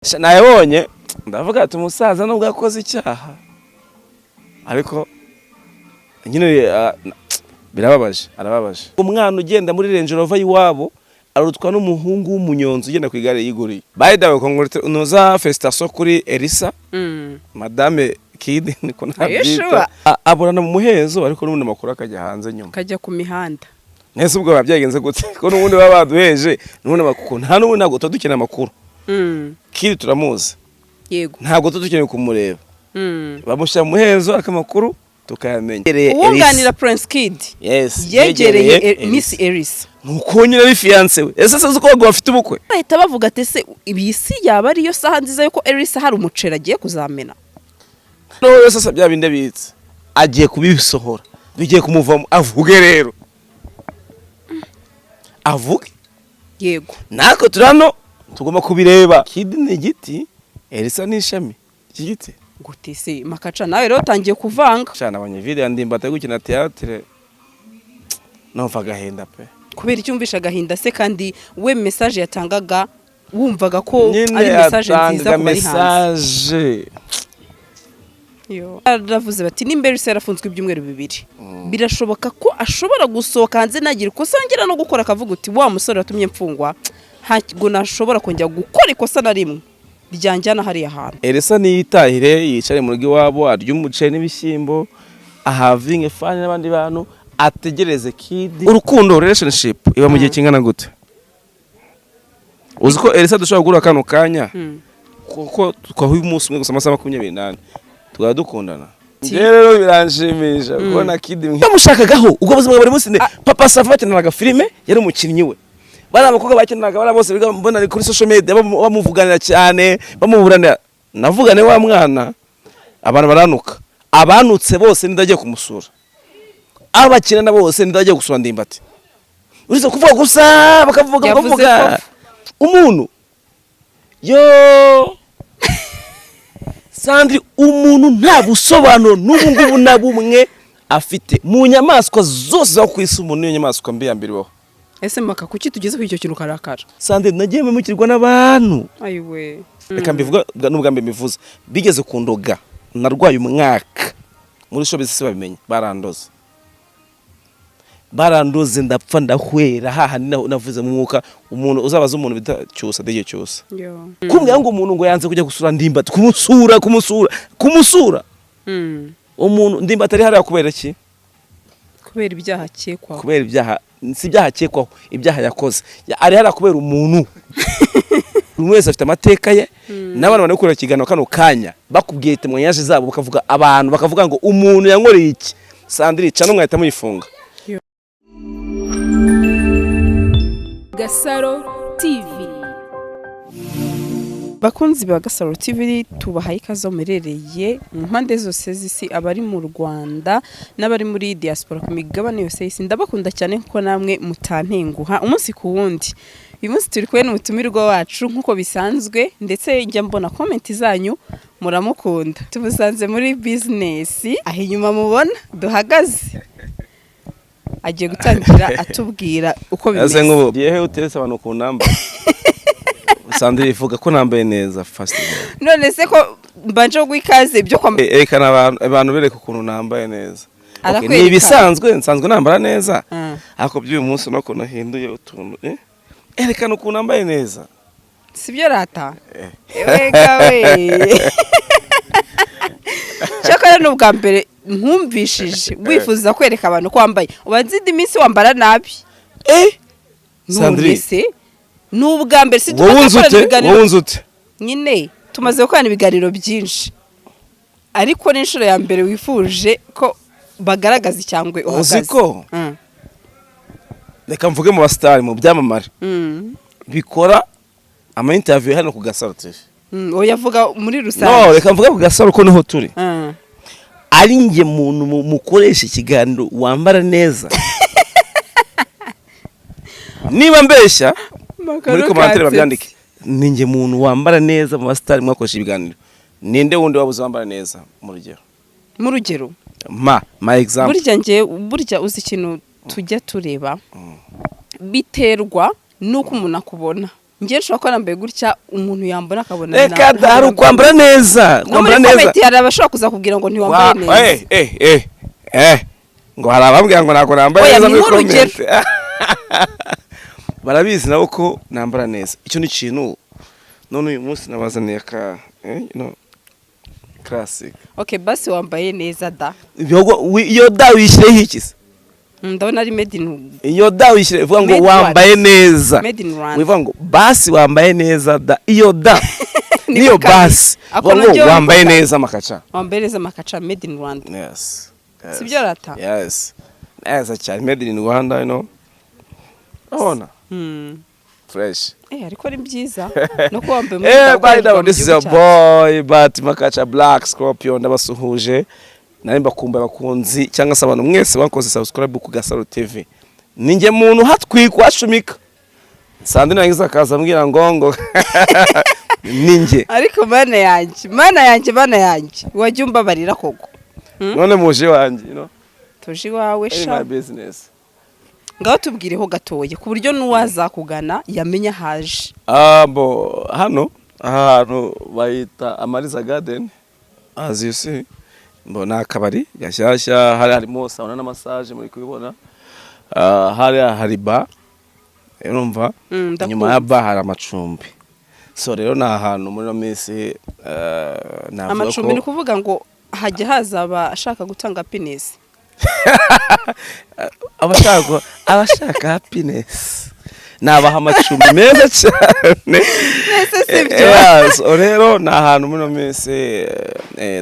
nayibonye ndavuga ati umusaza nubwo yakoze icyaha ariko nyine birababaje arababaje. Umwana ugenda muri Range Rover yiwabo arutwa n'umuhungu w'umunyonzi ugenda ku igare yiguriye. By the way noza festation kuri Elisa madame Kid niko nabyita aburana mu muhezo ariko n'ubundi makuru akajya hanze nyuma kajya ku mihanda. Nese ubwo babyagenze gute ko n'ubundi baba baduheje n'ubundi makuru nta n'ubundi ntabwo tudukina makuru. Kid turamuzi Yego ntabwo tudukeneye kumureba. Bamushyira mu muhezo akamakuru tukayamenya. Uwunganira Prince Kid yegereye Miss Elisa nuko nyine ari fiance we. Ese uko bafite ubukwe bahita bavuga ati se ibisi yaba ari yo saha nziza yuko Elisa hari umucera agiye kuzamena. No yose bya binde bitse agiye kubisohora bigiye kumuvamo avuge rero avuge. Yego nako turano tugomba kubireba. Kid ni igiti Elisa ni ishami iki giti gute se makaca nawe rero tangiye kuvanga cyane abanye video NDIMBATI gukina theatre no gahinda pe kubera icyumvisha gahinda se kandi we message yatangaga wumvaga ko ari message nziza ku bari hanze. Yo aravuze bati nimbere se yarafunzwe ibyumweru bibiri birashoboka ko ashobora gusohoka hanze nagira ko songera no gukora akavuga uti wa musore watumye mfungwa ntago nashobora kongera gukora ikosa na rimwe ryanjyana hari ahantu. Elisa niyitahire yicare mu rugo iwabo arya umuceri n'ibishyimbo ahavinge fani n'abandi bantu ategereze Kid. Urukundo relationship iba mu gihe kingana gute? Uziko Elisa dushobora gura kano kanya kuko twahuye umunsi umwe gusa amasaha 28 tukaba dukundana. Rero biranshimisha kubona Kid bamushakagaho ubwo buzima bari munsi papa Safa bakeneraga filime yari umukinnyi we. Bari abakobwa bakeneraga bari bose mbona ari kuri social media bamuvuganira cyane bamuburanira. Navugane wa mwana abantu baranuka abanutse bose ndagiye kumusura abakina na bose ndagiye gusura NDIMBATI. Urize kuvuga gusa bakavuga umuntu yo Sandri umuntu nta busobanuro n'ubungubu na bumwe afite mu nyamaswa zose zo kwisi. Umuntu niyo nyamaswa mbi yambere baho. Ese maka kuki tugeze ku icyo kintu karakara? Sandri nagiye memukirwa n'abantu. Ayiwe. Reka mbivuga n'ubwambe mbivuze bigeze kundoga narwaye umwaka muri shobese se babimenye barandoze ndapfa ndahwera haha navuze mu mwuka umuntu uzabaza umuntu bitacyusa deje cyose. Kumwe ngo umuntu ngo yanze kujya gusura NDIMBATI kumusura umuntu NDIMBATI ari hariya kubera iki? Kubera ibyaha akekwaho. Kubera ibyaha si ibyaha akekwaho ibyaha yakoze ari hariya kubera umuntu umwe wese afite amateka ye n'abantu bari gukora ikiganiro kano kanya bakubwiye temwanyaje zabo bakavuga abantu bakavuga ngo umuntu yankoreye iki. Sandri cano mwahita muyifunga. GASARO TV bakunzi ba GASARO TV tubahaye ikaze muherereye mu mpande zose z'isi abari mu Rwanda n'abari muri diaspora ku migabane yose y'isi ndabakunda cyane kuko namwe mutantenguha umunsi ku wundi. Uyu munsi turi kumwe n'umutumirwa wacu nkuko bisanzwe ndetse njya mbona comment zanyu muramukunda. Tubusanze muri business aho inyuma mubona duhagaze agiye gutangira atubwira uko bimeze. Ase ngo yehe uteretse abantu ku namba Sandri ivuga ko nambaye neza fast. None se ko mbanje gwikaze byo kwa ekana abantu bereka ukuntu nambaye neza. Ni ibisanzwe nsanzwe nambara neza ariko by'uyu munsi nako nahinduye utuntu erekana ukuntu nambaye neza sibyo rata ewega we cyakora n'ubwa mbere nkumvishije wifuza kwereka abantu ko wambaye ubanzidi iminsi wambara nabi Sandri n'ubwa mbere si wowe nyine tumaze gukorana ibiganiro byinshi ariko n'inshuro ya mbere wifuje ko bagaragaza cyangwa uhagaze. Uziko reka mvuge mu basitari mu byamamare bikora ama interview hano ku GASARO TV. Oya vuga muri rusange. No reka mvuge ku GASARO ko niho turi. Ari nge muntu mukoresha ikiganiro wambara neza. Niba mbeshya muri commentaire babyandike ninge muntu wambara neza mu basitari mwakoresha ibiganiro. Ninde wundi wabuze wambara neza mu rugero? My example. Burya uzi ikintu tujya tureba biterwa nuko umuntu akubona ngiye nshobora ko nambaye gutya umuntu yambona akabona reka hari ukwambara neza kwambara neza hari abashobora kuza kubwira ngo ntiwambaye neza ngo hari abambwira ngo ntabwo nambaye neza muri comment barabizi nabo ko nambara neza icyo ni ikintu none uyu munsi nabazaniye ka classic. Okay, basi wambaye neza da. Iyo da wishireho iki se? Ndabona ari made in. Iyo da wishire vuga ngo wambaye neza. Made in Rwanda. Wivuga ngo basi wambaye neza da. Iyo da. Niyo basi. Ngo wambaye neza makacha. Wambaye neza makacha made in Rwanda. Yes. Sibyo rata? Yes. Neza cyane made in Rwanda, you know. Ona. Fresh. Ariko ari byiza no ko wambaye by the way, this is a boy but makacha black scorpion ndabasuhuje narimba kumba bakunzi cyangwa se abantu mwese bakoze subscribe ku GASARO TV ninge muntu hatwikwa ashumika sandi nangiza kaza mbwira ngo ninge ariko bana yanjye wajye umbabarira koko none muje wanje you know toji wawe sha my business ngaho tubwireho gatoye ku buryo nuwazakugana yamenya haje bo hano ahantu bayita Amariza Garden as you see mbona akabari gashyashya harimo sauna na massage muri kubibona hari bar urumva nyuma ya bar hari amacumbi so rero na ahantu muri no minsi amacumbi ni kuvuga ngo hajye hazaba ashaka gutanga happiness abashaka happiness nabaha amacumbi meza cyane so rero na ahantu muri no minsi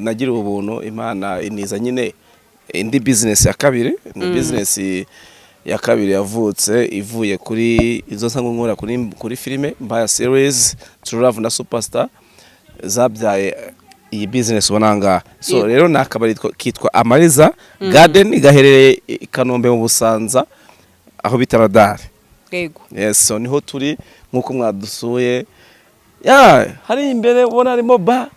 nagira ubuntu Imana iniza nyine indi business ya kabiri ni business ya kabiri yavutse ivuye kuri izo nsango nkora kuri filime mbaya series True Love na Superstar zabyaye iyi business ubonanga so rero nakabari kitwa Amariza Garden gaherereye i Kanombe mu Busanza aho bitaradari yego yes so niho turi nkuko mwadusuye hari imbere ubona harimo bar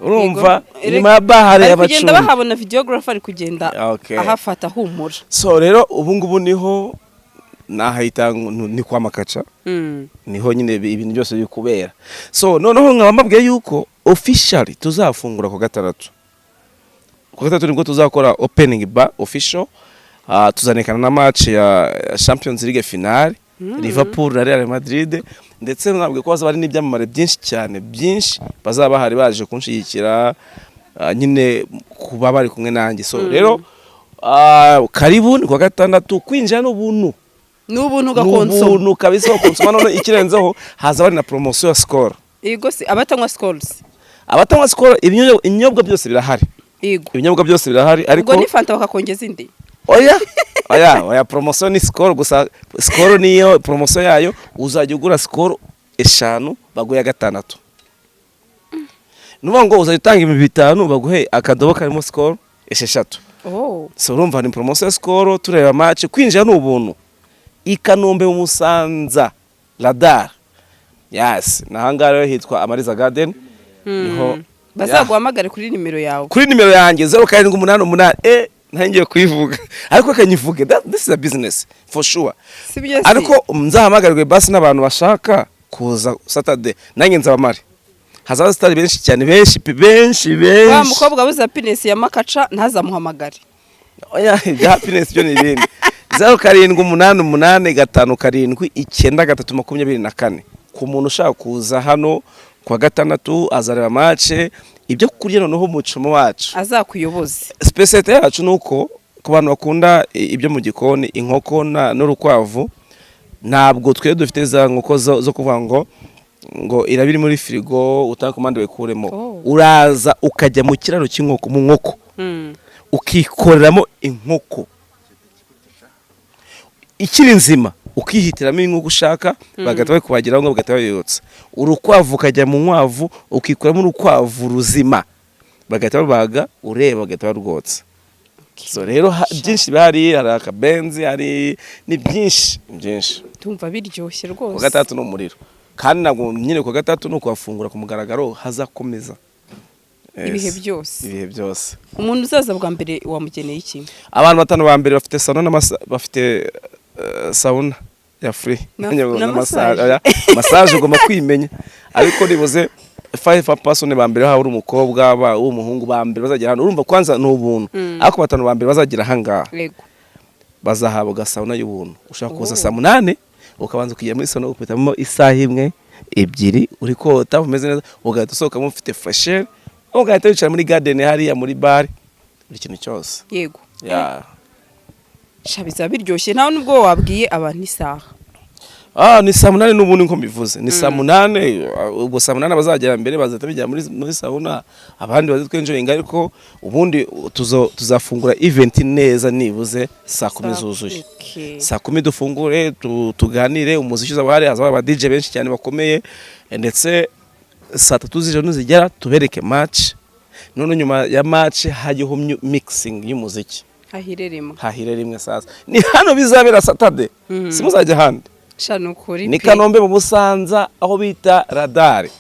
urumva nyuma ya bar hari abacunga kugenda bahabona videographer ari kugenda ahafata humura so rero ubu ngubu niho nahita ni kwa makacha niho nyine ibintu byose bikubera so noneho nkabambabwiye yuko officially tuzafungura ku gatandatu nibwo tuzakora opening bar official tuzanekana na match ya Champions League finale Liverpool na Real Madrid ndetse nabwiye ko bazaba ari n'ibyamamare byinshi cyane byinshi bazaba hari baje kunshigikira nyine kuba bari kumwe nanjye so rero karibu ni ku gatandatu kwinjira n'ubuntu gakonso kabisa konsoma none ikirenzeho haza bari na promotion ya score yego se abatanywa score ibinyobwa byose birahari yego ibinyobwa byose birahari ariko ubwo ni fanta bakakongeza indi oya promotion ni score gusa score niyo promotion yayo uzajya ugura score 5 baguye 6 nuvuga ngo uzajya utanga 5 baguhe akadobo karimo score 6 so urumva ni promotion score tureba match kwinjira n'ubuntu i Kanombe mu Musanza radar yes nahanga rero hitwa Amariza Garden niho bazaguhamagare kuri nimero yawe kuri nimero yanjye 0788 ntangiye kuyivuga ariko kanyivuge this is a business for sure ariko nzahamagarirwe basi n'abantu bashaka kuza Saturday nanjye nzabamare hazaza stari benshi cyane benshi wa mukobwa buza happiness ya makaca ntazamuhamagare oya ya happiness byo nibindi 0788579324 ku muntu ushaka kuza hano kwa gatandatu azareba match ibyo kurya noneho mucumo wacu azakuyoboza specialty yacu nuko ku bantu bakunda ibyo mu gikoni inkoko n'urukwavu ntabwo twe dufite za nkoko zo kuvuga ngo irabiri muri frigo utakomande wekuremo uraza ukajya mu kiraro cy'inkoko mu nkoko ukikoreramo inkoko ikiri nzima ukihitiramo inkoko ushaka bagatawe kubagiraho ngo bagatabayotsa urukwavu kajya mu nkwavu ukikuramo urukwavu ruzima bagatabaga ureba bagatabarwotsa so rero byinshi bihari hari akabenzi hari ni byinshi tumva biryoshye rwose gatatu no muriro kandi nabwo nyine ku gatatu no kwafungura ku mugaragaro hazakomeza ibihe byose umuntu uzaza bwa mbere wamugeneye iki abantu batanu ba mbere bafite sauna bafite sauna ya free na massage ugomba kwimenya ariko nibuze 5 person ba mbere hawe umukobwa ba umuhungu ba mbere bazagira hano urumva kwanza no ubuntu ariko batanu ba mbere bazagira hanga yego bazahabwa sauna y'ubuntu ushaka kuza saa 8 ukabanza kugiye muri sauna upitamo isaha imwe ebyiri uri kota umeze neza ugahita usohoka mufite fresher ugahita wicara muri garden hariya muri bar buri kintu cyose yego ya shabiza biryoshye ntawe nubwo wabwiye abantu isaha ni saa 8 n'ubundi nko bivuze ni saa 8 ubwo saa 8 bazagera mbere bazahita bijya muri sauna abandi bazitwenjoyinga ariko ubundi tuzafungura event neza nibuze saa 10 zuzuye saa 10 dufungure tuganire umuziki uzabahari hazaba aba DJ benshi cyane bakomeye ndetse saa 3 z'ijoro nuzigera tubereke match none nyuma ya match hajyeho mixing y'umuziki hahire rimwe sasa ni hano bizabera Saturday simuzajya handi shano kuri ni Kanombe mu Busanza aho bita radare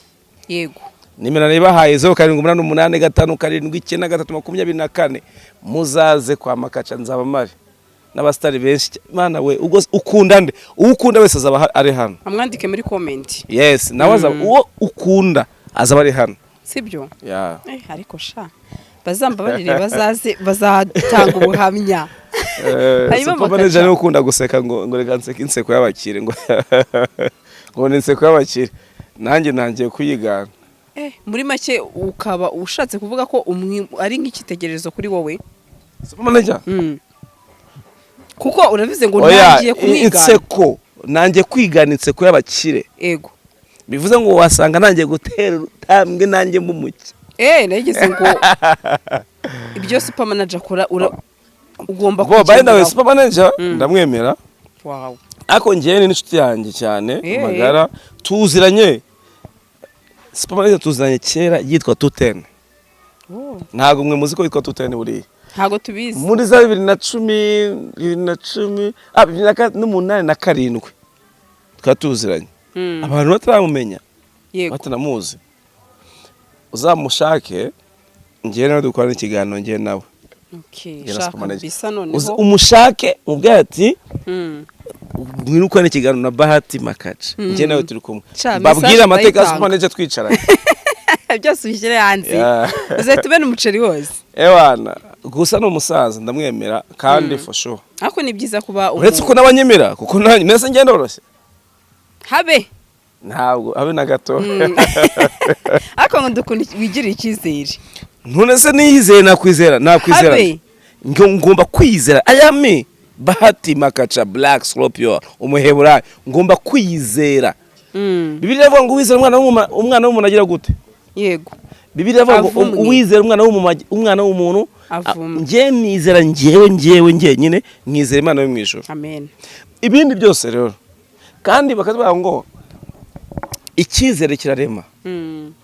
yego nimero nibahaye 0785579324 muzaze kwa makaca nzaba mari n'abastari benshi mana we ubwo ukunda nde ukunda wese azaba ari hano amwandike muri comment yes nawaza uwo ukunda azaba ari hano sibyo yeah ariko sha bazambabarire bazatanga ubuhamya papa neje no ukunda guseka ngo reka nseke inseko y'abakire ngo ni inseko y'abakire nanjye kuyigana muri make ukaba ushatse kuvuga ko ari nk'ikitegererezo kuri wowe papa neje kuko urabize ngo nangiye kumwigana inseko nanjye kwigana inseko y'abakire yego bivuze ngo wasanga nanjye gutera utambwe nanjye mumuki nageze ngo ibyo super manager akora ugomba by the way super manager ndamwemera wow ako ngiye ni inshuti yanjye cyane magara tuziranye super manager tuziranye kera yitwa 210 ntago mwe muzi ko yitwa 210 buri ntago tubizi muri za 2010 2008 na 7 twatuziranye abantu bataramumenya batanamuzi uzamushake ngiye nawe dukora ikiganiro ngiye nawe bisa noneho umushake mubwira ati mwiruka n'ikiganiro na Bahati Makaca ngiye nawe turi kumwe babwira amateka super manager twicaranye byose ubishyire hanze uzahita umuceri wose ewana gusa no musaza ndamwemera kandi for sure ariko ni byiza kuba uretse ko nabanyemera kuko nanjye nese ngenda orose habe ntabwo habe na gato ariko ngo ndukunda wigirira icyizere none se niyizeye nakwizera ngomba kwizera ayame Bahati Makaca Black Scorpio umuheburayo ngomba kwizera Bibiliya ivuga ngo wizera umwana w'umuntu agira gute yego Bibiliya ivuga ngo uwizera umwana w'umuntu ngiye nizera ngiye nyine mwizera Imana yo mwijuru amen ibindi byose rero kandi bakavuga ngo icyizere kirarema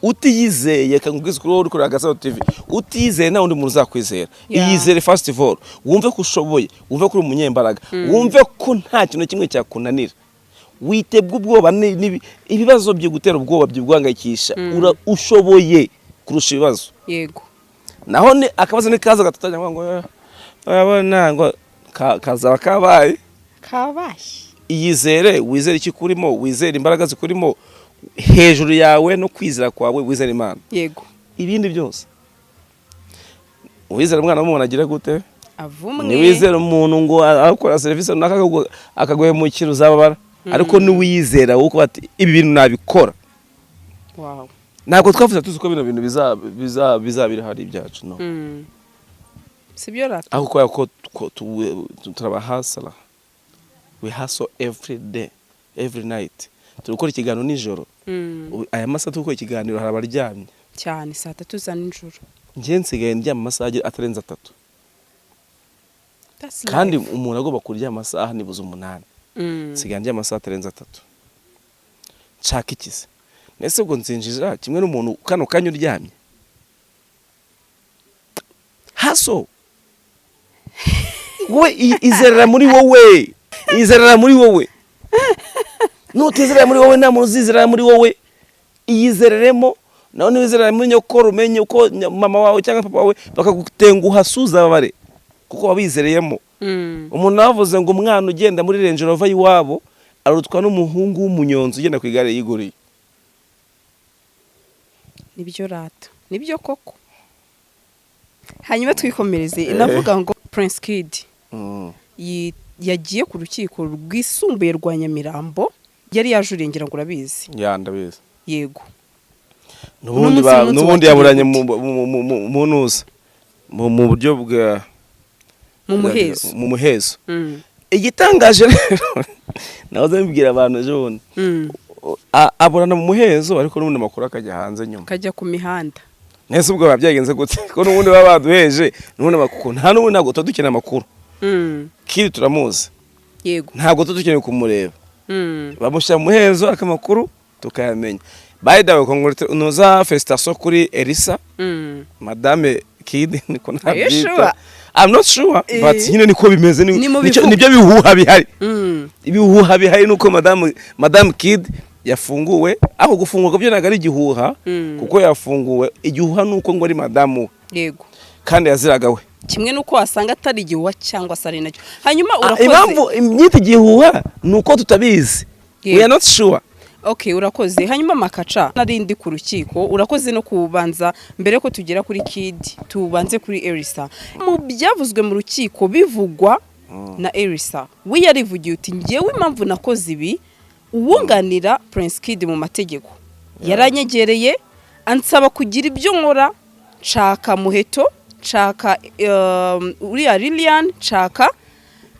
utiyizeye kangubwiza kuri uri kuri GASARO TV utiyizeye nta undi muntu uzakwizera iyizere first of all wumve ko ushoboye wumve ko uri umunyembaraga wumve ko nta kintu kimwe cyakunanira witebwe ubwoba ibibazo byo gutera ubwoba by'ubwangayikisha ushoboye kurusha ibibazo yego naho ni akabazo ni kaza gatatanya ngo abana ngo kazaba kabaye iyizere wizere iki kurimo wizere imbaraga zikurimo hejuru yawe no kwizera kwawe wizera Imana yego ibindi byose wizera umwana w'umuntu agira gute avumwe ni wizera umuntu ngo akora service akaguhemukira uzababara ariko ni wizera uko ati ibi bintu nabikora wow ntabwo twavuze tuzi ko bino bintu bizabira hari ibyacu no sibyo rata aho ko turabahasala we hustle every day every night turukora ikiganiro nijoro aya masaha tukora ikiganiro harabaryamye cyane saa 3 za nijoro ngiye nsigaye ndyama amasaha atarenza 3 kandi umuntu agomba kurya amasaha nibuze 8 nsigaye ndyama amasaha atarenza 3 nshaka ikize nese ubwo nzinjira kimwe n'umuntu kano kanya uryamye haso we izerera muri wowe nutizera muri wowe nta muntu uzizera muri wowe iyizereremo naho niwizerera muri nyoko rumenye uko mama wawe cyangwa papa wawe bakagutenguha suza babare kuko wabizereyemo umuntu navuze ngo umwana ugenda muri Range Rover iwabo arutwa n'umuhungu w'umunyonzi ugenda ku igare yiguriye. Nibyo rata nibyo koko. Hanyuma twikomereze inavuga ngo Prince Kid yagiye ku rukiko rwisumbuye rwa Nyamirambo yari yajurengera ngo urabizi. Ya ndabizi. Yego. Nubundi yaburanye mu nuza mu buryo bwa mu muhezo. Igitangaje rero nahoze mbibwira abantu ejo aburana mu muhezo ariko n'ubundi makuru akajya hanze nyuma kajya ku mihanda. Nese ubwo babyagenze gute ko n'ubundi baba baduheje n'ubundi makuru nta n'ubundi ntabwo tudukina amakuru. Kiri turamuzi. Yego. Ntabwo tudukeneye kumureba. Bamushyira mu muhezo akamakuru tukayamenya. By the way congratulations unoza felicitation kuri Elisa. Madame Kid niko nabyita. I'm not sure but nyine niko bimeze nibyo bihuha bihari. Ibihuha bihari nuko Madame Kid yafunguwe aho gufungurwa byo nagari gihuha kuko yafunguwe igihuha nuko ngo ari madame. Yego. Kandi yaziraga we. Kimwe nuko wasanga atari igihuha cyangwa sari nacyo. Hanyuma urakoze. Impamvu imyita igihuha nuko tutabizi. We are not sure. Okay, urakoze. Hanyuma makaca narindi ku rukiko urakoze no kubanza mbere ko tugera kuri Kid tubanze kuri Elisa. Mu byavuzwe mu rukiko bivugwa na Elisa. We yarivugiye uti ngewe impamvu nakoze ibi uwunganira Prince Kid mu mategeko. Yaranyegereye ansaba kugira ibyo nkora nshaka Muheto, nshaka uriya Lilian, nshaka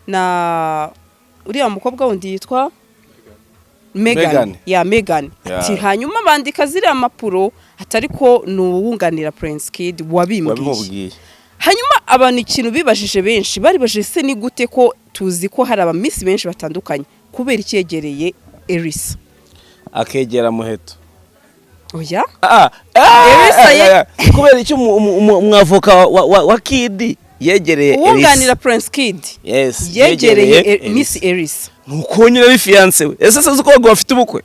na uriya mukobwa wundi yitwa Megan. Ya Megan. Ati hanyuma bandika ziriya mapuro atariko nuwunganira Prince Kid wabimbwiye. Hanyuma abantu ikintu bibajije benshi bari baje se ni gute ko tuzi ko hari aba miss benshi batandukanye kubera icyegereye Elisa akegera Muheto. Oya? Elisa kubera icyo umwavoka wa Kid yegereye Elisa. Uwunganira Prince Kid. Yes. Yegereye Miss Elisa. Nuko nyine ari fiance we. Ese se uko bafite ubukwe?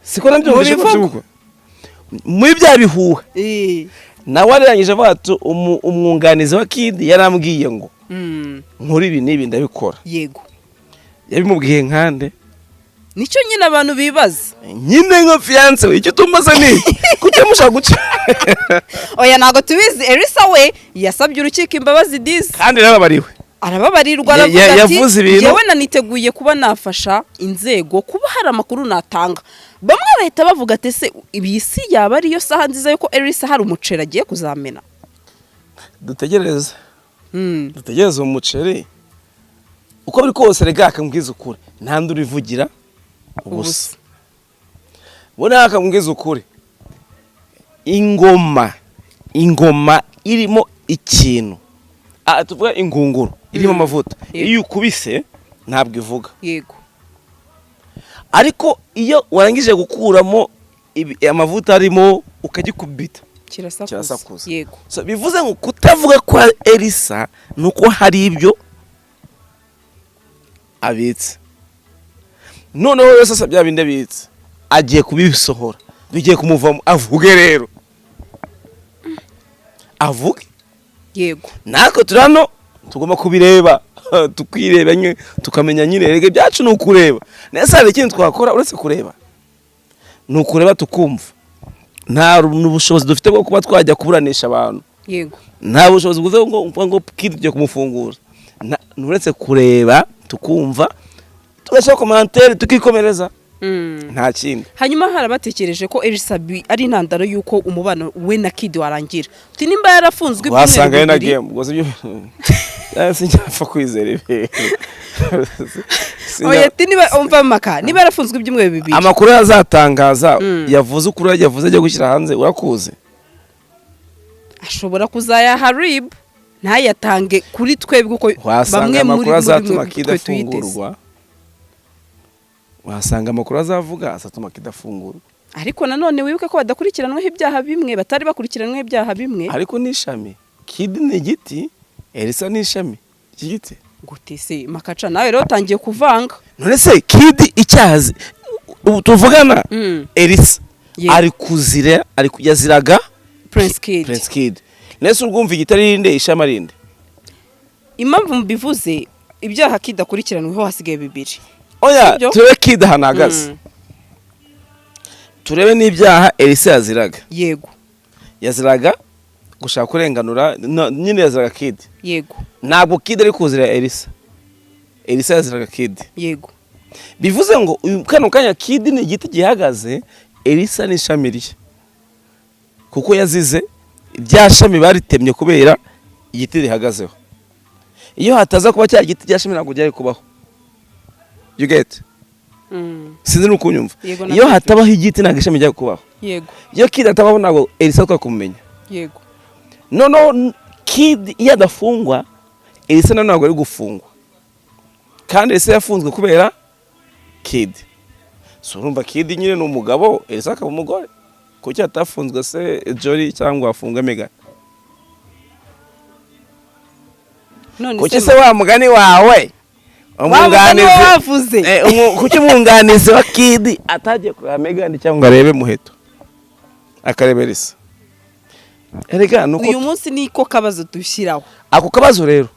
Siko nabyo bafite ubukwe. Muri bya bihuha. Nawe arangije avuga ati umwunganizi wa Kid yarambwiye ngo nkuri ibi nibi ndabikora. Yego. Yabimubwiye nkande. Nicyo nyine abantu bibaza. Nyine nka fiance we icyo tumaze ni kutemusha guca. Oya nago tubizi Elisa we yasabye urukiko imbabazi disi. Kandi narabariwe. Arababarirwa aravuga ati yewe naniteguye kuba nafasha inzego kuba hari amakuru natanga. Bamwe bahita bavuga ati se ibisi yaba ari yo saha nziza yuko Elisa hari umuceri agiye kuzamena. Dutegereze. Dutegereze umuceri. Uko biri kose rega akambwiza ukuri. Nta nduri vugira ubusa. Bona akambwiza ukuri. Ingoma irimo ikintu. Tuvuga ingunguru irimo amavuta. Iyo ukubise ntabwo ivuga. Yego. Ariko iyo warangije gukuramo amavuta arimo ukagikubita kirasakuza. Yego. So bivuze ngo kutavuga kwa Elisa nuko hari ibyo abitse. Noneho yose asabya binde bitse agiye kubisohora bigiye kumuvamo avuge rero. Avuge. Yego. Nako turano tugomba kubireba tukwireba nyine tukamenya nyine rege byacu nukureba. Nese hari ikintu twakora uretse kureba. Nukureba tukumva. Nta n'ubushobozi dufite bwo kuba twajya kuburanisha abantu. Yego. Nta bushobozi bwo ngo Kid byo kumufungura. Nuretse kureba tukumva tugashyira commentaire tukikomereza. Nta kindi. Hanyuma harabatekereje ko Elisa ari intandaro yuko umubano we na Kid warangira. Uti nimba yarafunzwe ibyumweru wasanga na game goze byo sinjyafa kwizera ibe. Oya niba umva maka niba yarafunzwe ibyumweru bibiri. Amakuru yazatangaza yavuze ukuri yavuze ajya gushyira hanze urakuze. Ashobora kuzaya harib ntayatange kuri twebwe uko bamwe muri azatuma Kid afungurwa. Wasanga amakuru azavuga asatuma Kid afungurwa. Ariko nanone wibuke ko badakurikiranweho ibyaha bimwe batari bakurikiranweho ibyaha bimwe. Ariko nishami Kid ni giti Elisa nishami igiti gute se makaca nawe rero tangiye kuvanga. None se Kid icyazi tuvugana Elisa ari kuzira ari kujyaziraga Prince Kid. Nese urwumva igitarinde ishamarinde. Impamvu mbivuze ibyaha Kid akurikiranweho hasigaye bibiri. oya turebe kid hanagaze turebe n'ibyaha Elisa yaziraga. Yego. Yaziraga gushaka kurenganura nyine yaziraga kid. Yego. Ntabwo kid ari kuzira Elisa. Elisa yaziraga kid. Yego. Bivuze ngo kano kanya kid ni igiti gihagaze, Elisa ni ishami rye. Kuko yazize rya shami baritemye kubera igiti rihagazeho. Iyo hataza kuba cya giti rya shami ntabwo ryari kubaho. You get? Sinzi nukunyumva. Iyo hatabaho igiti ntabwo ishami ryari kubaho. Yego. Iyo kid atabaho ntabwo Elisa twakumenya. Yego. No kid iyo adafungwa Elisa ntabwo ari gufungwa. Kandi Elisa yafunzwe kubera kid. So urumva kid nyine ni umugabo, Elisa akaba umugore. Kuki atafunzwe se Jory cyangwa afunga Megan? Kuki se wa mugani wawe umwunganizi kuki umwunganizi wa kid atagiye kwa Megan cyangwa arebe Muheto akarebe Elisa? Erega nuko uyu munsi niko kabazo dushyiraho. Ako kabazo rero,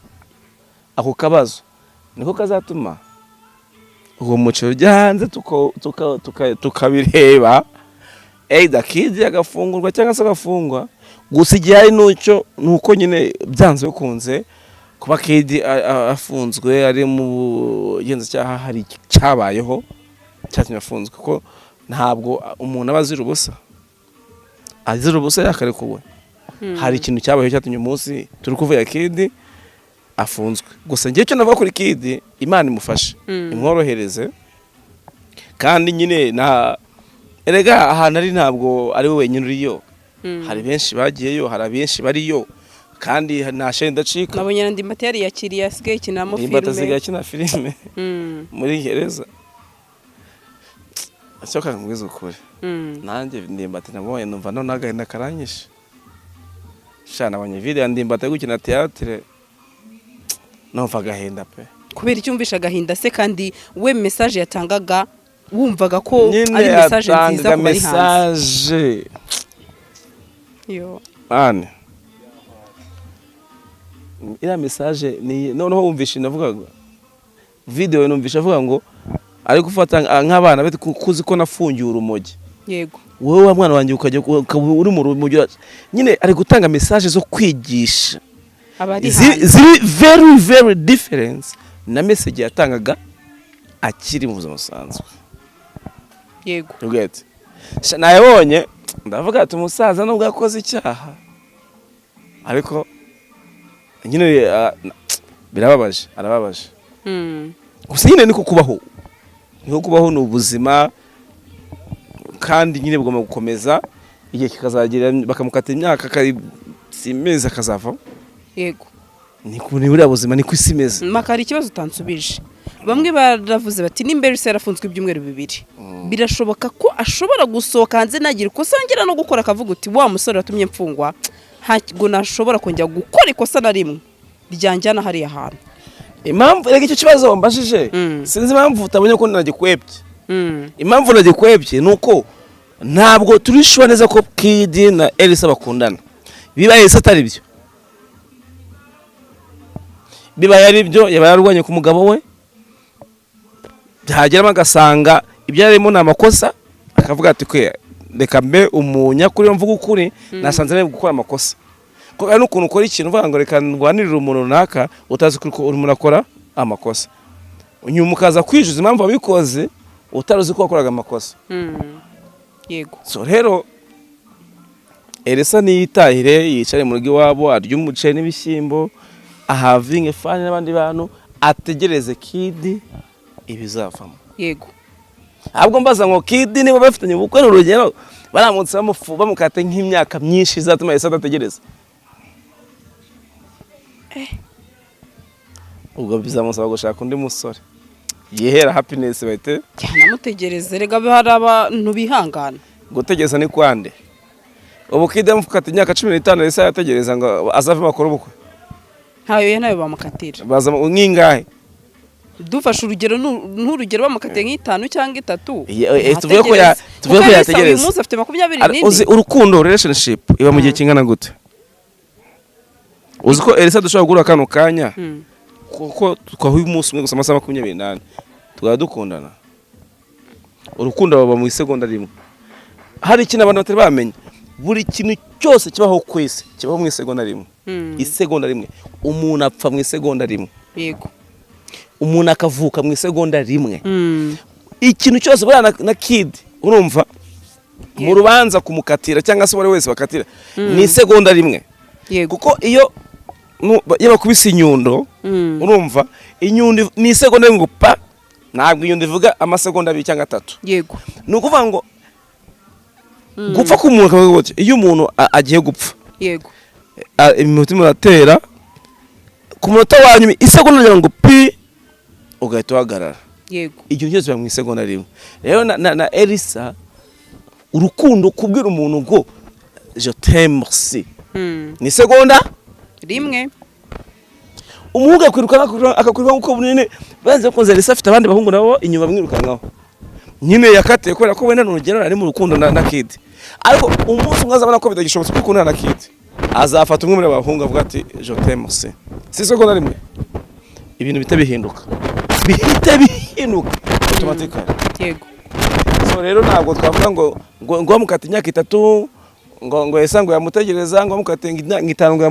ako kabazo niko kazatuma uwo muco ryanze tukabireba either kid agafungurwa cyangwa se agafungwa. Gusa igihari nuko nyine byanze bikunze kuba kid afunzwe ari mu genzacyaha hari cyabayeho cyatumye afunzwe, ko ntabwo umuntu aba azira ubusa yakarekuwe. Hari ikintu cyabayeho cyatumye umunsi turi kuvuga kid afunzwe. Gusa ngiye cyo navuga kuri kid, Imana imufashe imworohereze, kandi nyine erega ahantu ari ntabwo ari we wenyine uriyo. Hari benshi bagiyeyo, hari abenshi bariyo, kandi nta sheni ndacika. Nabonye NDIMBATI yari yakiriye asigaye kinamo filme. NDIMBATI asigaye kina filme muri gereza. Cyo kangwiza ukuri. Nanjye NDIMBATI nabonye numva none agahinda karanyishe. Shana abanye video NDIMBATI gukina theatre. Numva agahinda pe. Kubera icyumvisha agahinda se, kandi we message yatangaga wumvaga ko ari message nziza ku bari hanze. Yo. Ane. Ira message ni noneho wumvisha navugaga. Video numvisha avuga ngo ari gufata nk'abana bete kuzi ko nafungiye urumogi. Yego. Wowe wa mwana wanjye ukajya uri mu rumogi nyine ari gutanga message zo kwigisha. Ziri very very different na message yatangaga akiri mu buzima busanzwe. Yego. Ugete. Nayabonye ndavuga ati umusaza nubwo yakoze icyaha ariko nyine birababaje, arababaje. Gusa nyine niko kubaho. Niko kubaho n'ubuzima, kandi nyine bugomba gukomeza igihe kikazagira bakamukata imyaka kari simeza akazava. Yego. Niko buriya buzima niko isi imeze. Makari ikibazo utansubije. Bamwe baravuze bati nimba Elisa yarafunzwe ibyumweru 2. Birashoboka ko ashobora gusohoka hanze nagira ikosa ngera no gukora akavuga uti wa musore watumye mfungwa ntago nashobora kongera gukora ikosa na rimwe ryanjyana hari ahantu. Impamvu rege icyo kibazo mbashije sinzi impamvu utabonye ko nagikwebye. Impamvu nagikwebye nuko ntabwo turishwa neza ko kid na Elisa bakundana. Bibaye se atari byo. Bibaye ari byo yabarwanye ku mugabo we. Byagera magasanga ibyo yarimo namakosa akavuga ati kwe reka mbe umunyakuri mvuga ukuri nasanze nawe gukora amakosa. Ko ari ukuntu ukora ikintu uvuga ngo reka ndwanirira umuntu runaka utazi ko uri murakora amakosa. Unyuma ukaza kwijuza impamvu abikoze utaruzi ko wakoraga amakosa. Yego. So rero Elisa niyitahire yicare mu rugo iwabo arya umuceri n'ibishyimbo ahavinge fani n'abandi bantu ategereze kid ibizavamo. Yego. Ahubwo mbaza ngo kid niba bafitanye ubukwe n'urugero baramutse bamukate nk'imyaka myinshi izatuma Elisa adategereza. Ubwo bizamusaba gushaka undi musore. Yehera happiness bete. Namutegereze rega hari abantu bihangana. Gutegereza ni kwande. Ubu kid amufukata imyaka 15 Elisa yategereza ngo azave makuru ubukwe. Nayo bamukatira. Baza nk'ingahe. Dufashe urugero n'urugero bamukate nk'itanu cyangwa 3. Tuvuye ko yategereza. Uyu munsi afite 24. Uzi urukundo relationship iba mu gihe kingana gute? Uzi ko Elisa dushobora gura kano kanya kuko twahuye umunsi umwe gusa amasaha 28 twaba dukundana urukundo baba mu isegonda rimwe. Hari ikintu abantu batari bamenya, buri kintu cyose kibaho kwese kibaho mu isegonda rimwe. Isegonda rimwe umuntu apfa mu isegonda rimwe. Yego. Umuntu akavuka mu isegonda rimwe. Ikintu cyose bana na kid urumva mu rubanza kumukatira cyangwa se wari wese bakatira ni isegonda rimwe. Yego. Kuko iyo bakubise inyundo urumva inyundo ni isegonda rimwe pa, ntabwo inyundo ivuga amasegonda 2 cyangwa 3. Yego. Nukuvuga ngo gupfa k'umuntu kavuga iyo umuntu agiye gupfa. Yego. Umutima uratera ku munota wa nyuma isegonda ngo pi ugahita uhagarara. Yego. Ibyo byose mu isegonda rimwe. Rero na Elisa urukundo kubwira umuntu ngo je t'aime merci ni isegonda rimwe. Umuhungu akakwiruka uko bunene banze kunze Elisa afite abandi bahungu nabo inyuma bamwirukankaho nyine yakatiye kubera ko wenda n'urugero ari mu rukundo na kid. Ariko umunsi mwazabona ko bidagishobotse gukunda na kid azafata umwe muri abahungu avuga ati je t'aime merci. Si isegonda rimwe ibintu bitabihinduka automatically. Yego. So rero ntabwo twavuga ngo mukata imyaka 3 ngo Elisa ngo yamutegereza ngo mukate 5 ngo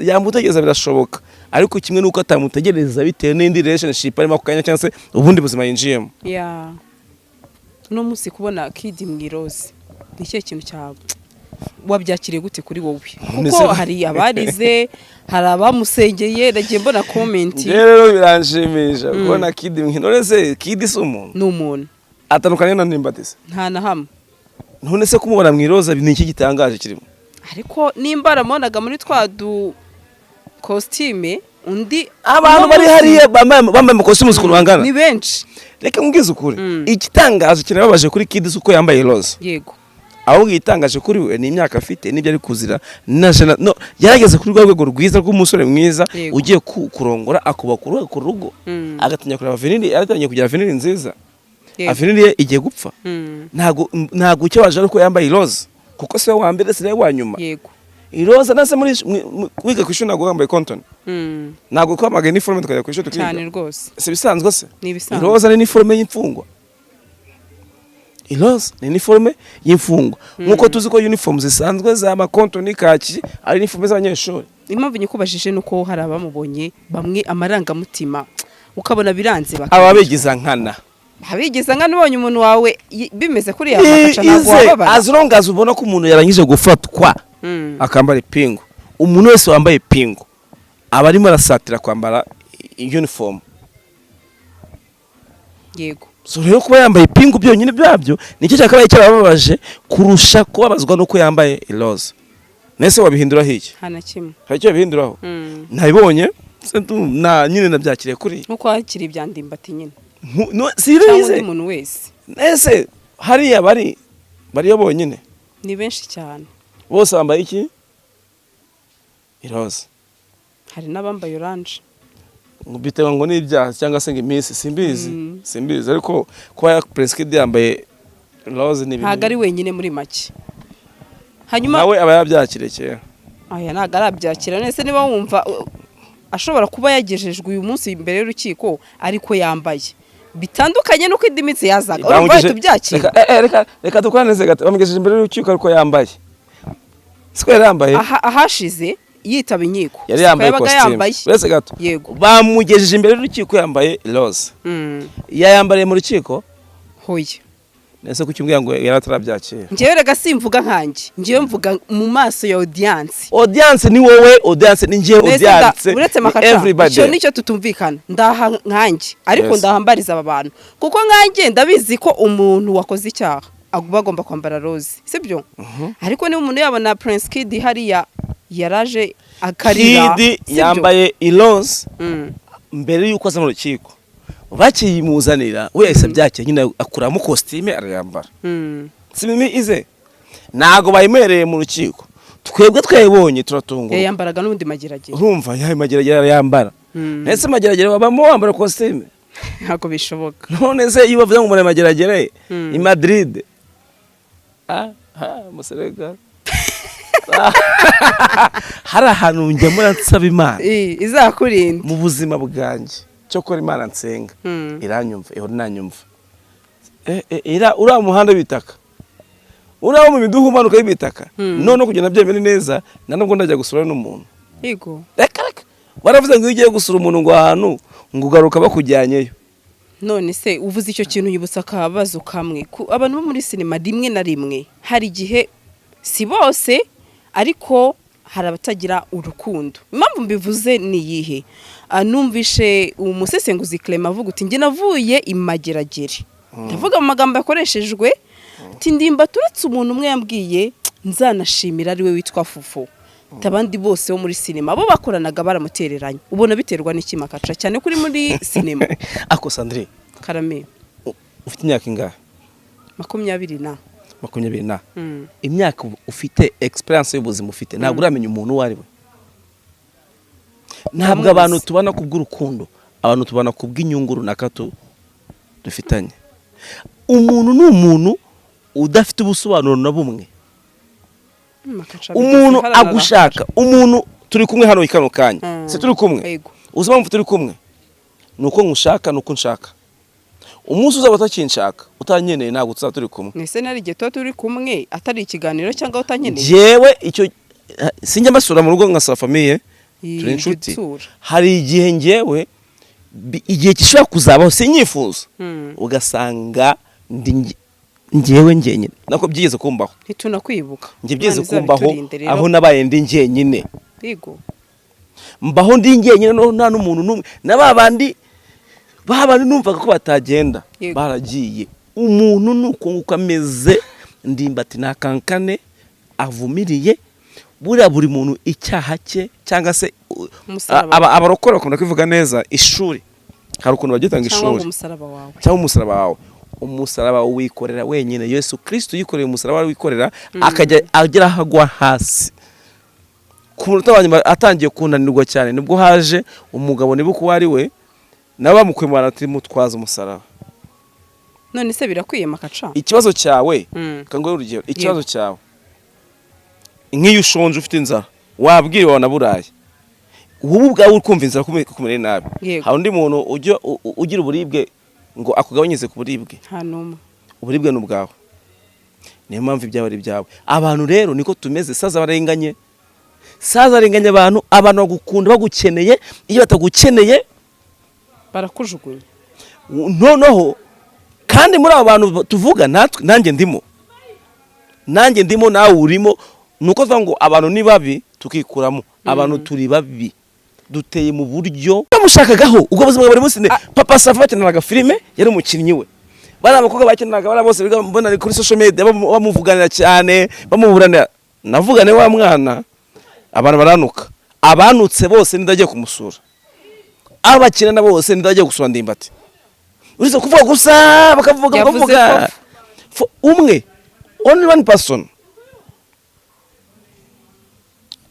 yamutegereza birashoboka, ariko kimwe nuko atamutegereza bitewe n'indi relationship arimo kukanya cyangwa se ubundi buzima yinjiyemo. No musi kubona kid mwiroze ni cyo kintu cyawe wabyakiriye gute kuri wowe? Kuko hari abarize, hari abamusengeye, nagiye mbona comment. Rero biranshimisha kubona kid mwiroze. Kid si umuntu, ni umuntu atandukanye na NDIMBATI. Nta na hamwe. None se kumubona mwiroza ni iki gitangaje kirimo? Ariko nimba ramonaga muri twadu costume undi abantu bari hariye bambaye mu costume z'ukuntu bangana ni benshi. Reka mbwize ukuri igitangaje kirababaje kuri kid uko yambaye roza. Yego. Aho gitangaje kuri we ni imyaka afite n'ibyo ari kuzira no yarageze kuri rwego rwiza rw'umusore mwiza ugiye kurongora akubaka ku rugo agatinya kureba avenir, aratangiye kugira avenir nziza. Avenir igiye gupfa. Ntago icyo waje ariko yambaye roza kuko se wa mbere se wa nyuma. Yego. Iroza nase muri wiga kwishuri nago yambaye cotton. Nago ko amageni uniforme tukajya kwishuri tukiga. Cyane rwose. Se bisanzwe se? Ni bisanzwe. Iroza ni uniforme y'imfungwa. Iroza ni uniforme y'imfungwa. Nkuko tuzi ko uniform zisanzwe za cotton kaki ari uniforme z'abanyeshuri. Impamvu nyikubajije nuko hari abamubonye bamwe amarangamutima ukabona biranze ababigiza nkana. Habigiza nkana ubonye umuntu wawe bimeze kuri yamakaca nago wababara. As long as ubona ko umuntu yarangije gufatwa akambara ipingu, umuntu wese wambaye ipingu aba arimo arasatira kwambara uniform. Yego. So rero kuba yambaye ipingu byonyine byabyo nicyo cyakabaye cyarababaje kurusha kubabazwa nuko yambaye iroza. Nese wabihindura hiki? Hana kimwe. Hari cyo bihinduraho? Ntabibonye na nyine nabyakiriye kuri. Nkuko hakiri ibya NDIMBATI nyine. No serize umuntu wese. Nese hariya bariyo bonyine. Ni benshi cyane. Bose bambaye iki? Iroza. Hari n'abambaye orange. Bitewe ngo n'ibyaha cyangwa se ngo iminsi simbizi ariko kuba Preskid yambaye iroza ni ntago ari wenyine muri make. Hanyuma nawe aba yabyakireke. Aya ntago arabyakira. Nese niba wumva ashobora kuba yagejejwe uyu munsi imbere y'urukiko ariko yambaye bitandukanye nuko indimitsi yazaga urumva tubyakira. Reka dukoraneze gato bamugejeje imbere y'urukiko ariko yambaye. Siko yambaye ahashize yitaba inyiko. Yari yambaye costume. Wese gato. Yego. Bamugejeje imbere y'urukiko yambaye iroza. Yayambariye mu rukiko? Hoye. Nese kucyumbwira ngo yaratarabyakira. Ngewe rega simvuga nkanjye. Ngewe mvuga mu maso ya audience. Audience ni wowe, audience ni ngewe, audience. Uretse makaca. Cyo nicyo tutumvikana. Ndaha nkanjye. Ariko ndahambariza aba bantu. Kuko nkanjye ndabizi ko umuntu wakoze icyaha agomba kwambara rose. Sibyo? Ariko ni umuntu yabona Prince Kid hariya yaraje akarira. Kid yambaye iroza mbere yuko aza mu rukiko. Bakiyimuzanira we yahise byakira nyine akuramo costume arayambara. Simimi ize nago bayimereye mu rukiko twebwe twayibonye turatungura. Yambaraga n'ubundi mageragere. Urumva yahe mageragere arayambara. Nese mageragere babamo wambara costume ntago bishoboka. None se iyo bavuze ngo muri mageragere i Madrid muserega hari ahantu njya muransaba Imana izakurinda mu buzima bwanjye cyo kora Imana nsenga iranyumva ihora nanyumva ura muhanda bitaka ura mu miduhu manuka y'ibitaka none kugenda byemene neza nanubwo ndajya gusura n'umuntu yego reka baravuze ngo ugiye gusura umuntu ngo ahantu ngo ugaruka bakujyanyeyo. None se uvuze icyo kintu yibutsa akabazo kamwe abantu bo muri sinema rimwe na rimwe hari igihe si bose ariko hari abatagira urukundo. Impamvu mbivuze ni yihe? Numvishe umusesenguzi Clement avuga uti nge navuye imageragere. Ndavuga mu magambo yakoreshejwe ati NDIMBATI uretse umuntu umwe yambwiye nzanashimira ari we witwa Fufu. Tabandi bose bo muri sinema bo bakoranaga baramutereranye. Ubona biterwa n'iki makaca cyane kuri muri sinema. Ako Sandrine Karame ufite imyaka ingahe? 20 na. Imyaka ufite experience y'ubuzima ufite ntabwo uramenya umuntu uwo ari we. Ntabwo abantu tubana kubw'urukundo, abantu tubana kubw'inyungu runaka dufitanye. Umuntu ni umuntu udafite ubusobanuro na bumwe. Umuntu agushaka, umuntu turi kumwe hano ikano kanya. Se turi kumwe. Uzaba mfu turi kumwe. Nuko ngushaka nuko nshaka. Umunsi uzaba utakinshaka, utanyeneye ntabwo tuzaba turi kumwe. Nese nari gihe turi kumwe atari ikiganiro cyangwa utanyeneye. Jewe icyo sinjya mbasura mu rugo nkasaba famille, turi inshuti. Hari igihe ngewe igihe gishobora kuzabaho sinyifuza. Ugasanga ngewe ngenyine nako byigeze kumbaho. Ntitunakwibuka. Nge byigeze kumbaho aho nabaye ndi ngenyine. Yego. Mbaho ndi ngenyine nta n'umuntu numwe. Babandi numvaga ko batagenda baragiye. Umuntu nuko ngukameze NDIMBATI nakankane avumiriye buri muntu icyaha cye cyangwa se abarokora bakunda kwivuga neza ishuri. Hari ukuntu bagitanga ishuri cyangwa umusaraba wawe. Umusaraba wikorera wenyine. Yesu Kristo yikoreye umusaraba wikorera akajya agera hagwa hasi. Ku munota wanyuma atangiye kunanirwa cyane nibwo haje umugabo nibuko wari we nabamukwemana ati mutwaza umusaraba. None se birakwiye makaca. Ikibazo cyawe kangoye urugero ikibazo cyawe nk'iyo ushonje ufite inzara wabwiriwe wanaburaye ubu bwawe ukumva inzara kumere nabi. Ha undi muntu ugira uburibwe ngo akugabanyeze ku buribwe. Hanuma uburibwe n'ubwawe. Niyo mpamvu ibyawe ari byawe. Abantu rero niko tumeze. Saza barenganye abantu bagukunda bagukeneye. Iyo batagukeneye barakujugunya. Noneho kandi muri abo bantu tuvuga nanjye ndimo nawe urimo. Nuko twa ngo abantu ni babi tukikuramo. Abantu turi babi duteye mu buryo bamushakagaho ubwo buzima bari musine. Papa Safa bakeneraga filime yari umukinnyi we. Bari abakobwa bakeneraga bari bose mbona kuri social media bamuvuganira cyane bamuburanira. Navugane wa mwana abantu baranuka. Abanutse bose ndagiye kumusura. Abakina bose ndagiye gusura NDIMBATI. Urizo kuvuga gusa bakavuga umwe only one person.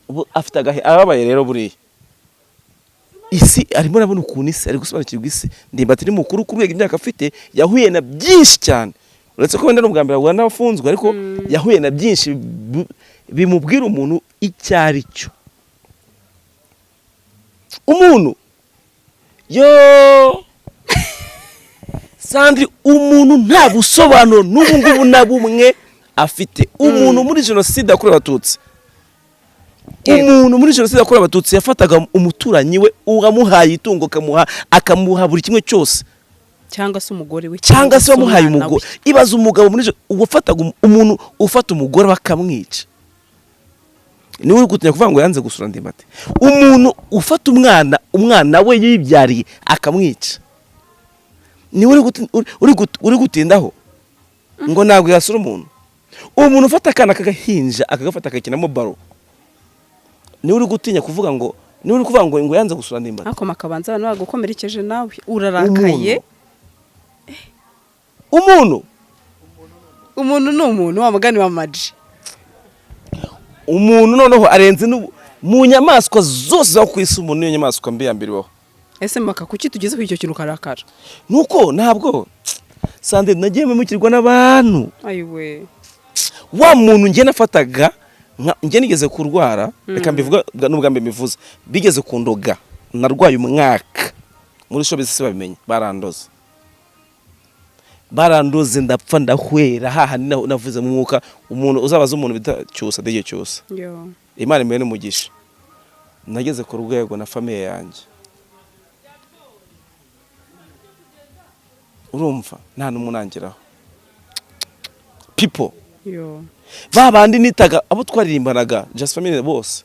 Ubu afite ababaye rero buriya isi arimo nabona ukuntu isi ari gusobanukirwa isi. NDIMBATI ni mukuru kurwega imyaka afite yahuye na byinshi cyane. Uretse ko wenda n'ubwa mbere agura n'abafunzwe ariko yahuye na byinshi bimubwira umuntu icyari cyo. Umuntu Sandri umuntu nta busobanuro n'ubu ngubu na bumwe afite. Umuntu muri jenoside yakorewe Abatutsi. Umuntu muri jenoside yakorewe Abatutsi yafataga umuturanyi we ugamuhaye itungo akamuha buri kimwe cyose. Cyangwa se umugore we cyangwa se wamuhaye umugore. Ibaza umugabo muri ufataga umuntu ufata umugore bakamwica. Ni uri gutinya kuvuga ngo yanze gusura NDIMBATI. Umuntu ufata umwana we yibyariye akamwica. Ni uri gutindaho ngo ntabwo yasura umuntu. Umuntu ufata akana kagahinja akagafata akakinamo baro. Ni uri gutinya kuvuga ngo ngo yanze gusura NDIMBATI. Ako makabanza abantu bagukomerekeje nawe urarakaye. Umuntu ni umuntu wa mugani wa maji. Umuntu noneho arenze mu nyamaswa zose zo kwisi. Umuntu niyo nyamaswa mbi yambiriweho. Ese maka kuki tugeze ku icyo kintu karakara? Nuko ntabwo Sande nagiye mumukirwa n'abantu. Ayiwe wa muntu nge nafataga nge nigeze kurwara. Reka mbivuga n'ubwa mbe bivuze bigeze kundoga. Narwaye umwaka muri showbiz se babimenye barandoze ndapfa ndahwera haha navuze mu mwuka umuntu uzabaza umuntu bitacyusa dige cyusa Imana imene umugisha nageze ku rwego na famille yanjye urumva nta n'umunangiraho people babandi nitaga abo twaririmbanaga just family bose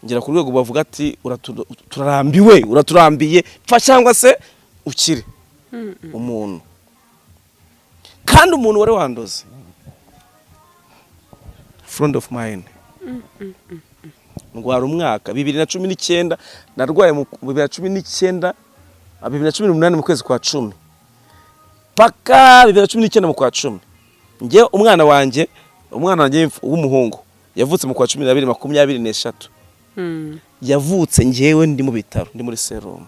ngera ku rwego bavuga ati uraturambiye pfa cyangwa se ukire umuntu kandi umuntu wari wandoze friend of mine ngwara umwaka 2019 narwaye mu 2019 2018 mu kwezi kwa 10 paka 2019 mu kwa 10 ngiye umwana wanjye w'umuhungu yavutse mu kwa 12 yavutse ngewe ndi mu bitaro ndi muri serum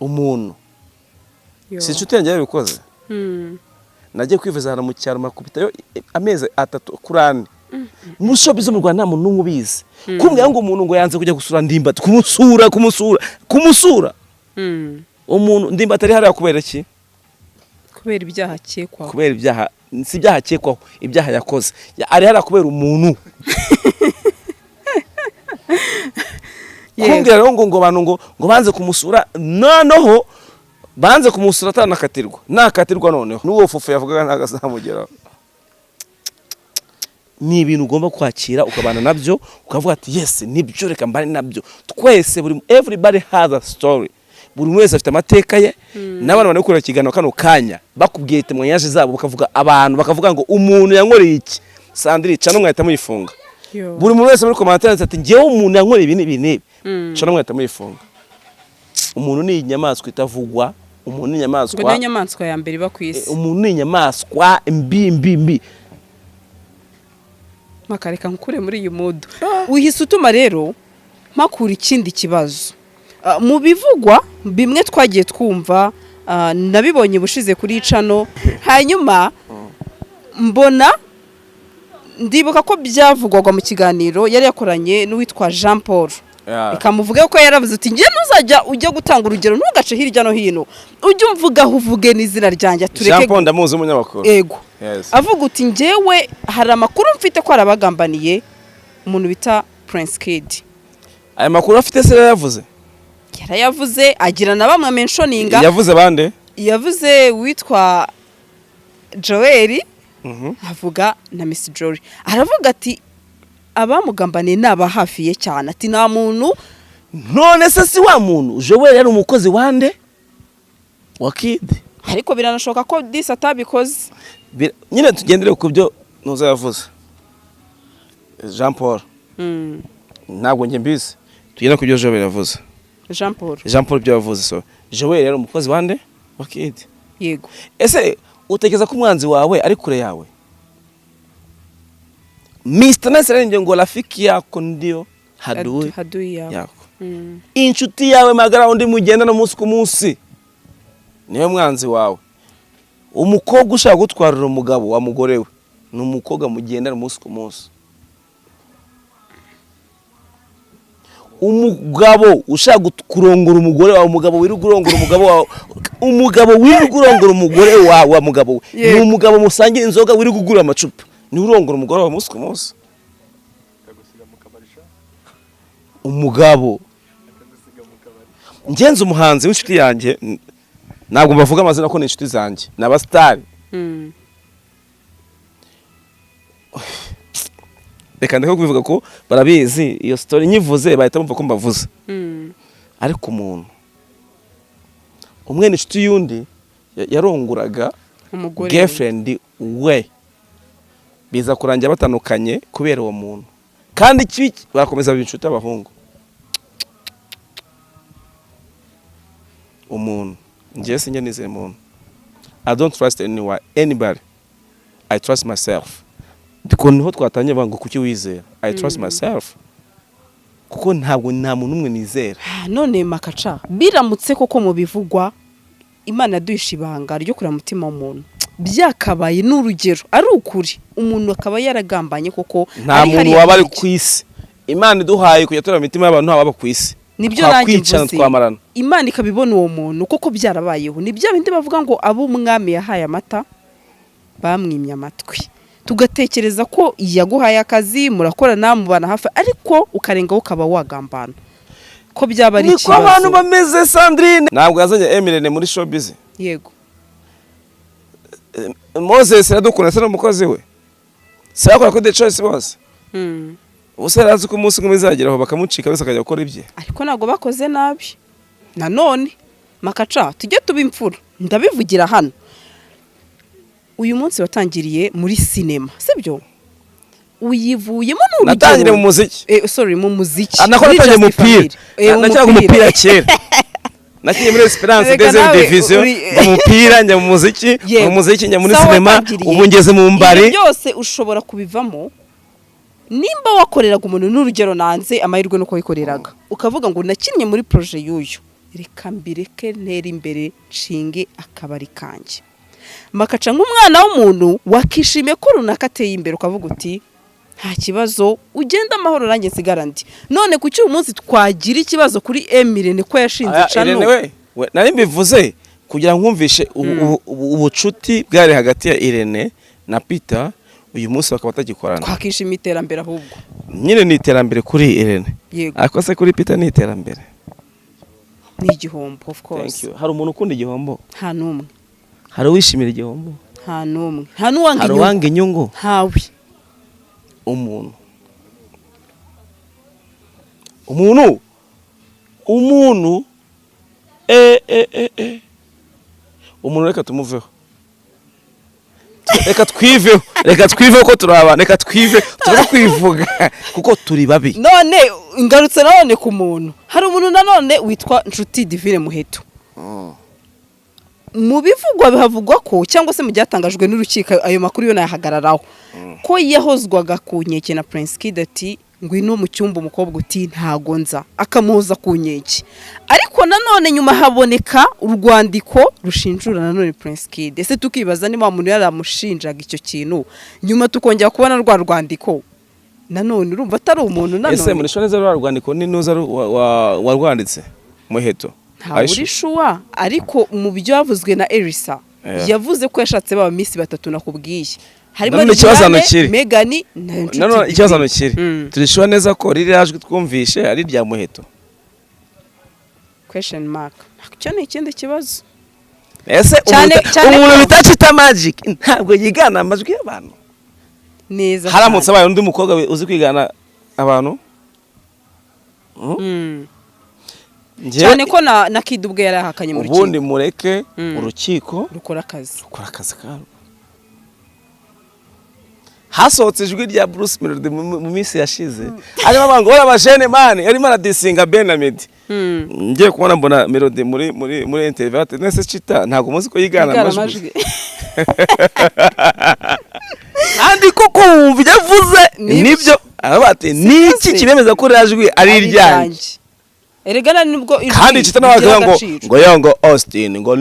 umuntu si inshuti yanjye yabikoze nagiye kwivuza hano mu cyaro makubitayo amezi 3 kurane mushobizo mu Rwanda nta muntu n'umwe ubizi kumbwira ngo umuntu ngo yanze kujya gusura ndimbati kumusura umuntu ndimbati ari hariya kubera iki kubera ibyaha akekwaho kubera ibyaha si ibyaha akekwaho ibyaha yakoze ari hariya kubera umuntu kumbwira ngo abantu ngo banze kumusura noneho banze kumusura nakatirwa noneho n'uwo fufu yavugaga ntagazamugeraho ni ibintu ugomba kwakira ukabana nabyo ukavuga ati yes nibyo reka mbane nabyo twese everybody has a story buri wese afite amateka ye n'abantu banakora ikiganiro kano kanya bakubwiye temwanyaje zabo bakavuga ngo umuntu yankoreye iki Sandri cyane mwahita muyifunga buri muntu wese muri commentaire ati ngewe umuntu yankoreye ibi cyane mwahita muyifunga umuntu ni inyamaswa itavugwa umuntu ni inyamaswa ya mbere iba ku isi umuntu ni inyamaswa mbi makareka nkure muri iyi mood wihise utuma rero makura ikindi kibazo mu bivugwa bimwe twagiye twumva nabibonye bushize kuri cano hanyuma mbona ndibuka ko byavugwaga mu kiganiro yari yakoranye n'uwitwa Jean Paul ikamuvuga ko yaravuze ati ngiye ntuzajya ujya gutanga urugero ntugace hirya no hino ujye umvugaho uvuge n'izina ryanjye tureke Jean Paul ndamuzi umunyamakuru yego avuga uti ngewe hari amakuru mfite ko arabagambaniye umuntu bita Prince Kid aya makuru afite se yarayavuze agira na bamwe mentioninga yavuze bande yavuze witwa Joel avuga na Miss Jory aravuga ati abamugambaniye naba hafiye cyane ati nta muntu none se si wa muntu Joel yari umukozi wande wa Kid ariko biranashoka ko disi atabikoze nyine tugendere ku byo nuza yavuze Jean Paul ntabwo njye mbizi tugenda ku byo Joel yavuze Jean Paul byo yavuze so Joel yari umukozi wande wa Kid yego ese utegeza ko umwanzi wawe ari kure yawe Mr. Nasere ngo rafiki yako ndio hadui yako inshuti yawe magara undi mugendana umunsi ku munsi niwe mwanzi wawe umukobwa ushaka gutwarira umugabo wa mugore we ni umukobwa mugendana umunsi ku munsi umugabo ushaka kurongora umugore wawe umugabo wirugurongora umugabo wawe umugabo wirugurongora umugore wawe wa mugabo we ni umugabo musangira inzoga wirugugura amacupa ni urongora umugore wawe umunsi ku munsi umugabo ngenze umuhanzi w'inshuti yanjye ntabwo mbavuga amazina ko ni inshuti zanjye ni abasitari reka ndeka kubivuga ko barabizi iyo story nyivuze bahita bumva ko mbavuze ariko umuntu umwe ni inshuti y'undi yaronguraga girlfriend we biza kurangira batandukanye kubera uwo muntu kandi kibi barakomeza inshuti abahungu umuntu ngiye sinjye nizeye umuntu I don't trust anybody I trust myself because niho twatangiye banga kuki wizera I trust myself kuko ntabwo nta muntu umwe nizera none makaca biramutse koko mu bivugwa Imana yaduhisha ibanga ryo kura mutima w'umuntu byakabaye n'urugero ari ukuri umuntu akaba yaragambanye koko nta muntu waba ari ku isi Imana iduhaye kujya tureba imitima y'abantu haba ku isi nibyo nanjye mvuze twamarana. Imana ikabibona uwo muntu kuko byarabayeho nibyo bindi bavuga ngo abo umwami yahaye amata bamwimye amatwi tugatekereza ko yaguhaye akazi murakorana mubana hafi ariko ukarengaho ukaba wagambana ko byaba ari ikibazo. Niko abantu bameze Sandrine. Ntabwo yazanye Emirene muri showbiz. Yego. Moses yadukunda se n'umukozi we. Sakora ko the choice bose. Ubuse razi ko umunsi ngumwe izageraho bakamucika bose akajya gukora ibye. Ariko nago bakoze nabi. Nanone makaca tujye tubimfura. Ndabivugira hano. Uyu munsi watangiriye muri cinema, sibyo? Uyivuyemo n'urugero. Natangire mu muziki. Mu muziki. Nakoraje mu mupira. Nacyanga umupira kera. Nakiye muri Esperance deuxième division mu mupira njya mu muziki, mu muziki njya muri cinema, ubu ngeze mu mbari. Byose ushobora kubivamo. Nimba wakoreraga umuntu n'urugero nanze amahirwe nuko yikoreraga. Ukavuga ngo nakinnye muri projet y'uyu. Reka mbireke ntera imbere nshinge akabari kanje. Makaca nk'umwana w'umuntu wakishimiye ko runaka ateye imbere ukavuga uti nta kibazo ugenda amahoro range sigarandi. None kuki uyu munsi twagira ikibazo kuri Emirene ko yashinze cano? We nari mbivuze kugira ngo nkumvishe ubucuti bwari hagati ya Irene na Peter uyu munsi bakaba batagikorana. Twakishimiye iterambere ahubwo. Nyine ni iterambere kuri Irene. Ariko se kuri Peter ni iterambere. Ni igihombo of course. Thank you. Hari umuntu ukunda igihombo? Nta numwe. Hari uwishimira igihombo? Nta numwe. Nta nuwanga inyungu. Hari uwanga inyungu? Hawe. Umuntu umuntu reka tumuveho, reka twiveho ko turaba, reka twive kwivuga kuko turi babi. None ingarutse none ku muntu hari umuntu nanone witwa Nshuti Divine Muheto. Mu bivugwa bihavugwa ko cyangwa se mu byatangajwe n'urukiko ayo makuru yo nayahagararaho ko yahozwaga ku nkeke na Prince Kid ati ngwino mu cyumba umukobwa uti ntago nza akamuhoza ku nkeke, ariko nanone nyuma haboneka urwandiko rushinjura nanone Prince Kid. Ese tukibaza niba umuntu yaramushinjaga icyo kintu nyuma tukongera kubona rwa rwandiko nanone urumva atari umuntu nanone. Ese muri shoneza rwa rwandiko ni nuza warwanditse Muheto? Uri shuwa ariko mu byo yavuzwe na Elisa yavuze ko yashatse baba Miss batatu nakubwiye harimo Megan na ikibazo nokiri turishuwa neza ko riri yajwe twumvishe ari rya Muheto question mark. Cyo ni ikindi kibazo. Ese umuntu bitacita magic ntabwo yigana amajwi y'abantu neza. Haramutse abaye undi mukobwa uzi kwigana abantu cyane ko na Kid ubwe yarahakanye mu rukiko. Ubundi mureke urukiko rukora akazi kabo. Hasohotse ijwi rya Bruce Melody mu minsi yashize arimo abango barabashene man yarimo aradisinga Benamid. Ngiye kubona mbona Melody muri interview ati nese cita ntago muzi ko yigana amajwi. Andi koko wumva yavuze nibyo arabate niki kibemeza ko rajwi ari iryanje. Eregana nibwo kandi cita nabaga ngo yongo Austin ngo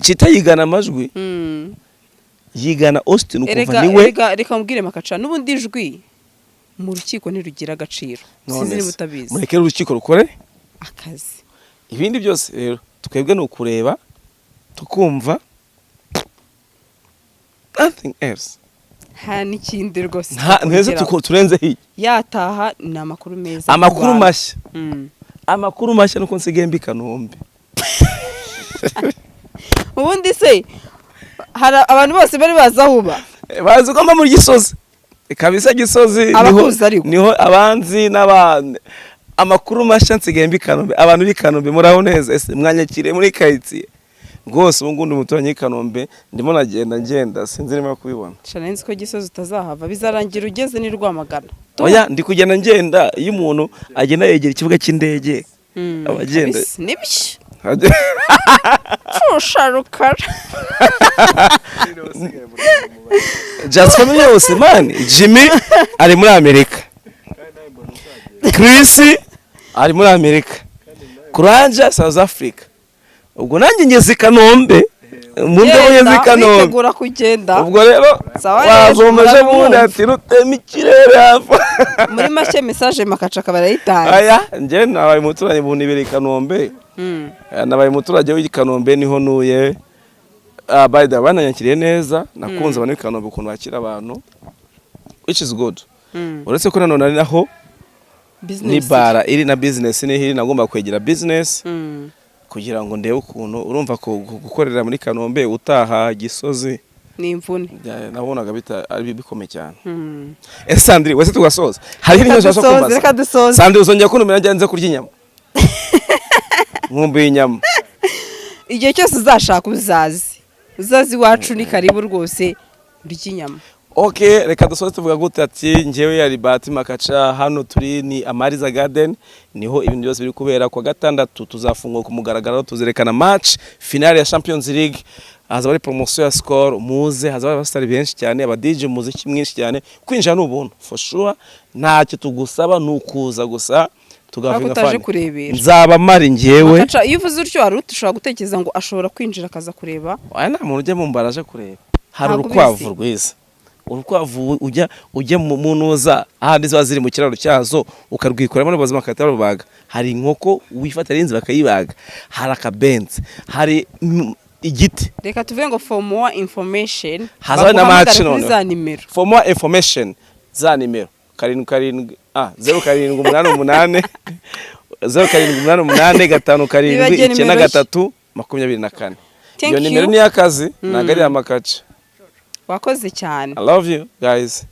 cita yigana amajwi. Yigana Austin ukuva niwe. Reka mbwire Makaca n'ubundi ijwi mu rukiko ntirugira agaciro. Sinzi ni mutabizi. Mureke urukiko rukore akazi. Ibindi byose rero twebwe no kureba tukumva nothing else. Ha nikindi rwose. Nteze turenze hi. Yataha na makuru meza. Amakuru mashya. Amakuru mashya nuko nsigaye mbikanombe. Ubundi se hari abantu bose bari bazahuba bazi ko muri Gisozi kabisa Gisozi niho abanzi n'abandi amakuru mashya nsigaye mbikanombe abantu bikanombe muraho neza. Ese mwanyakire muri kayitsi rwose ubu ngundi muturanye Kanombe ndimo ngenda sinzi niba kubibona. Shanenzi ko Gisozi utazahava bizarangira ugeze ni Rwamagana. Oya ndi kugenda ngenda iyo umuntu agenda yegera ikibuga cy'indege abagenda nibyo Sharukara. Just family yose man. Jimmy ari muri Amerika. Chris ari muri Amerika. Kuranja South Africa. Ubwo nanjye ngeze Kanombe mu ndabo ye z'Ikanombe witegura kugenda ubwo rero wazomeje bundi ati rutema ikirere hafa muri make message makaca kabarayitanze aya nje nabaye muturanye buntu ibiri Kanombe nabaye muturage w'Ikanombe niho nuye by the way nanyakiriye neza nakunze abantu b'Ikanombe ukuntu bakira abantu which is good uretse ko nanone ari naho ni bara iri na business ni hiri nagomba kwegera business kugira ngo ndebe ukuntu urumva ko gukorera muri Kanombe utaha Gisozi ni imvune nabonaga ari bikomeye cyane Sandri wese tugasoza hari ibintu cyashaka kumbaza reka dusoze Sandri uzongera kuntumira njyanze kurya inyama nkumbuye inyama igihe cyose uzashaka uzazi wacu ni karibu rwose urya inyama Okay, reka dusoze tuvuga gute ati njewe yari Bahati Makaca hano turi ni Amariza Garden niho ibintu byose biri kubera kwa gatandatu tuzafungwa ku mugaragaro tuzerekana match finale ya Champions League hazaba ari promotion ya score muze hazaba abasitari benshi cyane aba DJ muziki mwinshi cyane kwinjira n'ubuntu for sure ntacyo tugusaba nukuza gusa tugavinga fani nzaba mari njewe Makaca iyo uvuze utyo hari ushobora gutekereza ngo ashobora kwinjira akaza kureba aya nta muntu ujya mu mbaraje kureba hari urukwavu rwiza urukwavu ujya mu nuza ahandi ziba ziri mu kiraro cyazo ukarwikoramo n'abazima bakahita barubaga hari inkoko wifata rinzi bakayibaga hari akabenzi hari igiti reka tuvuge ngo for more information hazaba na match none for more information za nimero 0788 0578 iyo nimero ni y'akazi nagari ya Makaca wakoze cyane I love you guys.